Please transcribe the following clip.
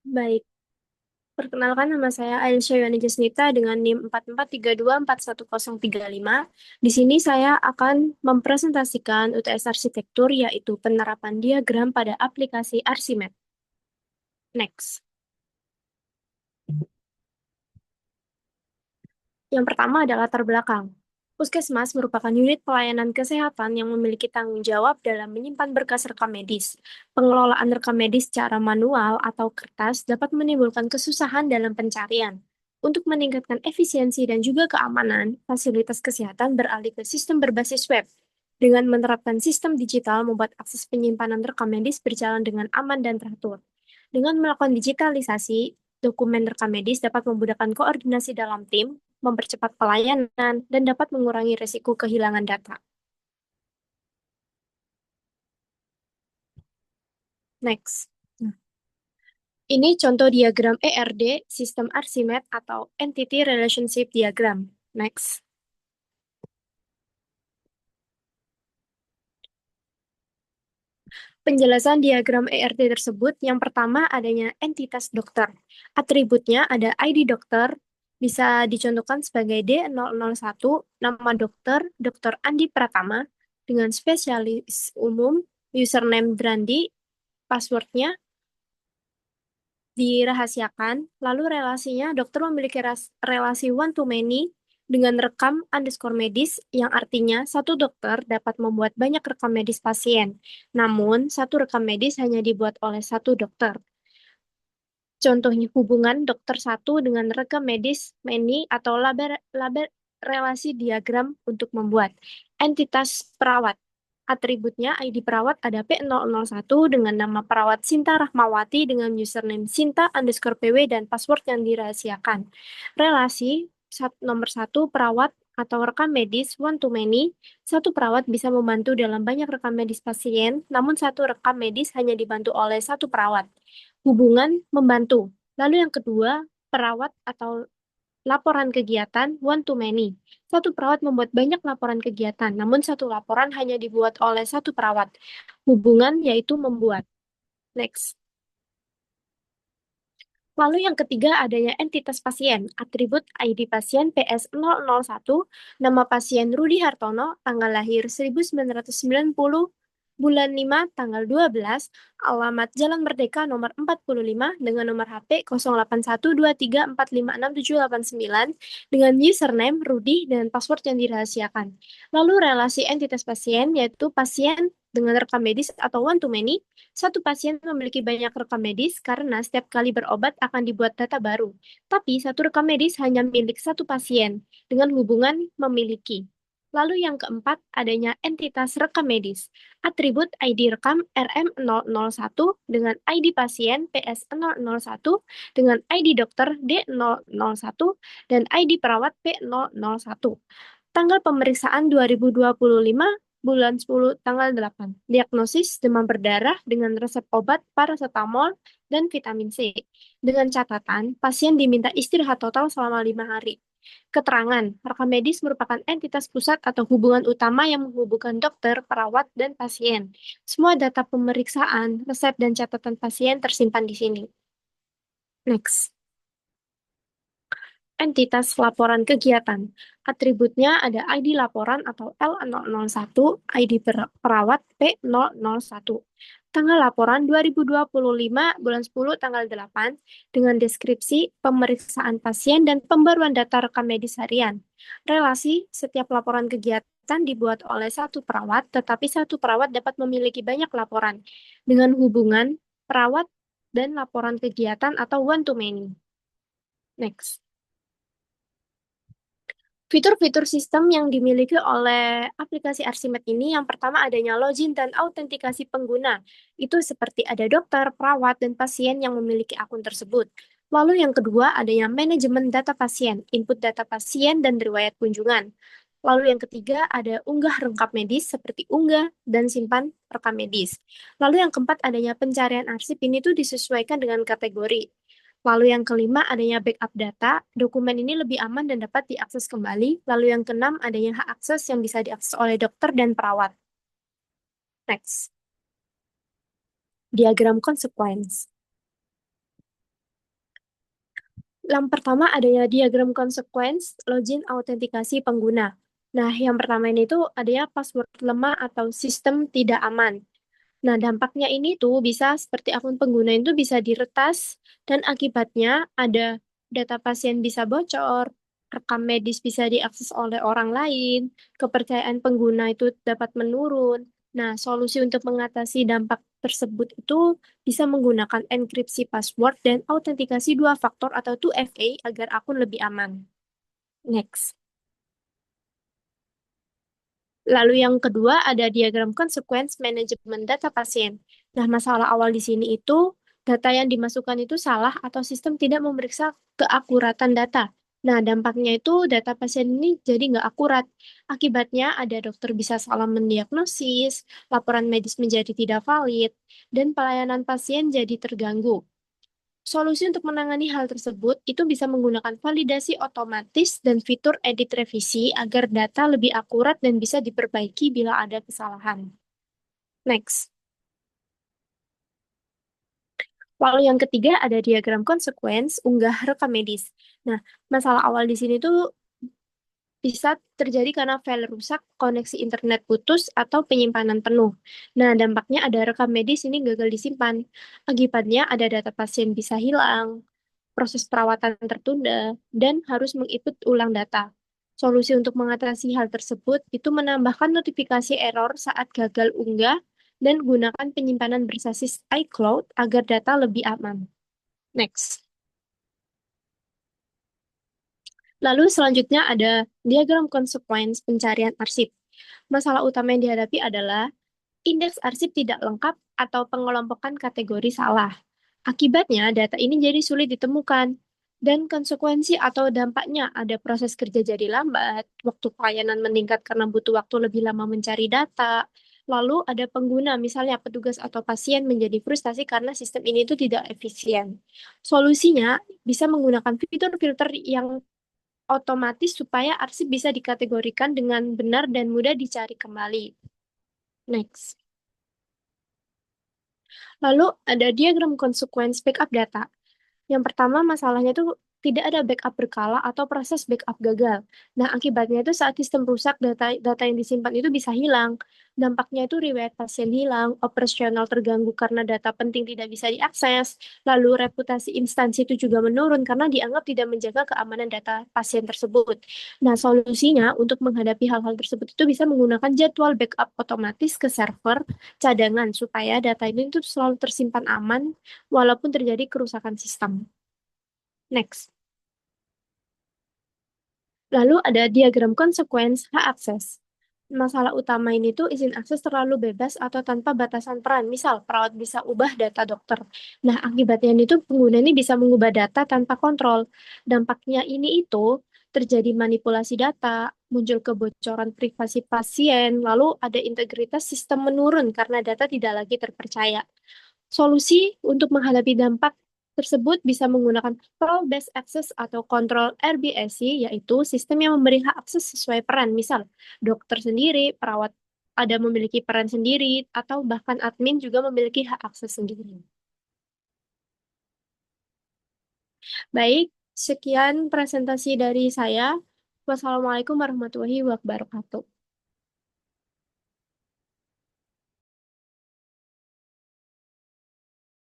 Baik, perkenalkan nama saya Aisyah Yohana Jasnita dengan NIM 4432414035. Di sini saya akan mempresentasikan UTS Arsitektur, yaitu penerapan diagram pada aplikasi Arsimed. Next. Yang pertama adalah latar belakang. Puskesmas merupakan unit pelayanan kesehatan yang memiliki tanggung jawab dalam menyimpan berkas rekam medis. Pengelolaan rekam medis secara manual atau kertas dapat menimbulkan kesusahan dalam pencarian. Untuk meningkatkan efisiensi dan juga keamanan, fasilitas kesehatan beralih ke sistem berbasis web. Dengan menerapkan sistem digital, membuat akses penyimpanan rekam medis berjalan dengan aman dan teratur. Dengan melakukan digitalisasi, dokumen rekam medis dapat memudahkan koordinasi dalam tim, mempercepat pelayanan, dan dapat mengurangi risiko kehilangan data. Next. Nah, ini contoh diagram ERD, sistem Archimedes atau Entity Relationship Diagram. Next. Penjelasan diagram ERD tersebut, yang pertama adanya entitas dokter. Atributnya ada ID dokter, bisa dicontohkan sebagai D001, nama dokter, Dr. Andi Pratama, dengan spesialis umum, username Brandi, passwordnya dirahasiakan, lalu relasinya dokter memiliki relasi one to many dengan rekam underscore medis, yang artinya satu dokter dapat membuat banyak rekam medis pasien. Namun, satu rekam medis hanya dibuat oleh satu dokter. Contohnya hubungan dokter satu dengan rekam medis many atau label relasi diagram untuk membuat entitas perawat. Atributnya ID perawat ada P001 dengan nama perawat Sinta Rahmawati dengan username Sinta underscore PW dan password yang dirahasiakan. Relasi nomor satu perawat atau rekam medis one to many. Satu perawat bisa membantu dalam banyak rekam medis pasien, namun satu rekam medis hanya dibantu oleh satu perawat. Hubungan membantu. Lalu yang kedua, perawat atau laporan kegiatan one to many. Satu perawat membuat banyak laporan kegiatan, namun satu laporan hanya dibuat oleh satu perawat. Hubungan yaitu membuat. Next. Lalu yang ketiga adanya entitas pasien, atribut ID pasien PS001, nama pasien Rudi Hartono, tanggal lahir 1990, bulan 5, tanggal 12, alamat Jalan Merdeka nomor 45 dengan nomor HP 081234567899 dengan username Rudi dan password yang dirahasiakan. Lalu relasi entitas pasien yaitu pasien dengan rekam medis atau one to many. Satu pasien memiliki banyak rekam medis karena setiap kali berobat akan dibuat data baru. Tapi satu rekam medis hanya milik satu pasien dengan hubungan memiliki. Lalu yang keempat, adanya entitas rekam medis. Atribut ID rekam RM001 dengan ID pasien PS001 dengan ID dokter D001 dan ID perawat P001. Tanggal pemeriksaan 2025 bulan 10 tanggal 8. Diagnosis demam berdarah dengan resep obat paracetamol dan vitamin C. Dengan catatan, pasien diminta istirahat total selama 5 hari. Keterangan, rekam medis merupakan entitas pusat atau hubungan utama yang menghubungkan dokter, perawat, dan pasien. Semua data pemeriksaan, resep, dan catatan pasien tersimpan di sini. Next. Entitas laporan kegiatan. Atributnya ada ID laporan atau L001, ID perawat P001. Tanggal laporan 2025 bulan 10 tanggal 8 dengan deskripsi pemeriksaan pasien dan pembaruan data rekam medis harian. Relasi setiap laporan kegiatan dibuat oleh satu perawat, tetapi satu perawat dapat memiliki banyak laporan dengan hubungan perawat dan laporan kegiatan atau one to many. Next. Fitur-fitur sistem yang dimiliki oleh aplikasi Arsimed ini, yang pertama adanya login dan autentikasi pengguna. Itu seperti ada dokter, perawat, dan pasien yang memiliki akun tersebut. Lalu yang kedua adanya manajemen data pasien, input data pasien dan riwayat kunjungan. Lalu yang ketiga ada unggah rekam medis seperti unggah dan simpan rekam medis. Lalu yang keempat adanya pencarian arsip, ini tuh disesuaikan dengan kategori. Lalu yang kelima adanya backup data, dokumen ini lebih aman dan dapat diakses kembali. Lalu yang keenam adanya hak akses yang bisa diakses oleh dokter dan perawat. Next, diagram consequence. Yang pertama adanya diagram consequence login autentikasi pengguna. Nah, yang pertama ini tuh adanya password lemah atau sistem tidak aman. Nah, dampaknya ini tuh bisa seperti akun pengguna itu bisa diretas dan akibatnya ada data pasien bisa bocor, rekam medis bisa diakses oleh orang lain, kepercayaan pengguna itu dapat menurun. Nah, solusi untuk mengatasi dampak tersebut itu bisa menggunakan enkripsi password dan autentikasi dua faktor atau 2FA agar akun lebih aman. Next. Lalu yang kedua ada diagram consequence management data pasien. Nah, masalah awal di sini itu data yang dimasukkan itu salah atau sistem tidak memeriksa keakuratan data. Nah, dampaknya itu data pasien ini jadi nggak akurat. Akibatnya ada dokter bisa salah mendiagnosis, laporan medis menjadi tidak valid, dan pelayanan pasien jadi terganggu. Solusi untuk menangani hal tersebut itu bisa menggunakan validasi otomatis dan fitur edit revisi agar data lebih akurat dan bisa diperbaiki bila ada kesalahan. Next. Lalu yang ketiga ada diagram consequence unggah rekam medis. Nah, masalah awal di sini tuh bisa terjadi karena file rusak, koneksi internet putus, atau penyimpanan penuh. Nah, dampaknya ada rekam medis ini gagal disimpan. Akibatnya ada data pasien bisa hilang, proses perawatan tertunda, dan harus menginput ulang data. Solusi untuk mengatasi hal tersebut itu menambahkan notifikasi error saat gagal unggah dan gunakan penyimpanan berbasis iCloud agar data lebih aman. Next. Lalu selanjutnya ada diagram consequence pencarian arsip. Masalah utama yang dihadapi adalah indeks arsip tidak lengkap atau pengelompokan kategori salah. Akibatnya, data ini jadi sulit ditemukan. Dan konsekuensi atau dampaknya ada proses kerja jadi lambat, waktu pelayanan meningkat karena butuh waktu lebih lama mencari data, lalu ada pengguna, misalnya petugas atau pasien menjadi frustasi karena sistem ini itu tidak efisien. Solusinya bisa menggunakan fitur filter yang otomatis supaya arsip bisa dikategorikan dengan benar dan mudah dicari kembali. Next. Lalu ada diagram consequence backup data. Yang pertama masalahnya itu tidak ada backup berkala atau proses backup gagal. Nah, akibatnya itu saat sistem rusak, data yang disimpan itu bisa hilang. Dampaknya itu riwayat pasien hilang, operasional terganggu karena data penting tidak bisa diakses, lalu reputasi instansi itu juga menurun karena dianggap tidak menjaga keamanan data pasien tersebut. Nah, solusinya untuk menghadapi hal-hal tersebut itu bisa menggunakan jadwal backup otomatis ke server cadangan supaya data ini itu selalu tersimpan aman walaupun terjadi kerusakan sistem. Next. Lalu ada diagram consequence hak akses. Masalah utama ini tuh izin akses terlalu bebas atau tanpa batasan peran. Misal, perawat bisa ubah data dokter. Nah, akibatnya ini tuh pengguna ini bisa mengubah data tanpa kontrol. Dampaknya ini itu terjadi manipulasi data, muncul kebocoran privasi pasien, lalu ada integritas sistem menurun karena data tidak lagi terpercaya. Solusi untuk menghadapi dampak tersebut bisa menggunakan role-based access atau kontrol RBAC, yaitu sistem yang memberi hak akses sesuai peran. Misal, dokter sendiri, perawat ada memiliki peran sendiri, atau bahkan admin juga memiliki hak akses sendiri. Baik, sekian presentasi dari saya. Wassalamualaikum warahmatullahi wabarakatuh.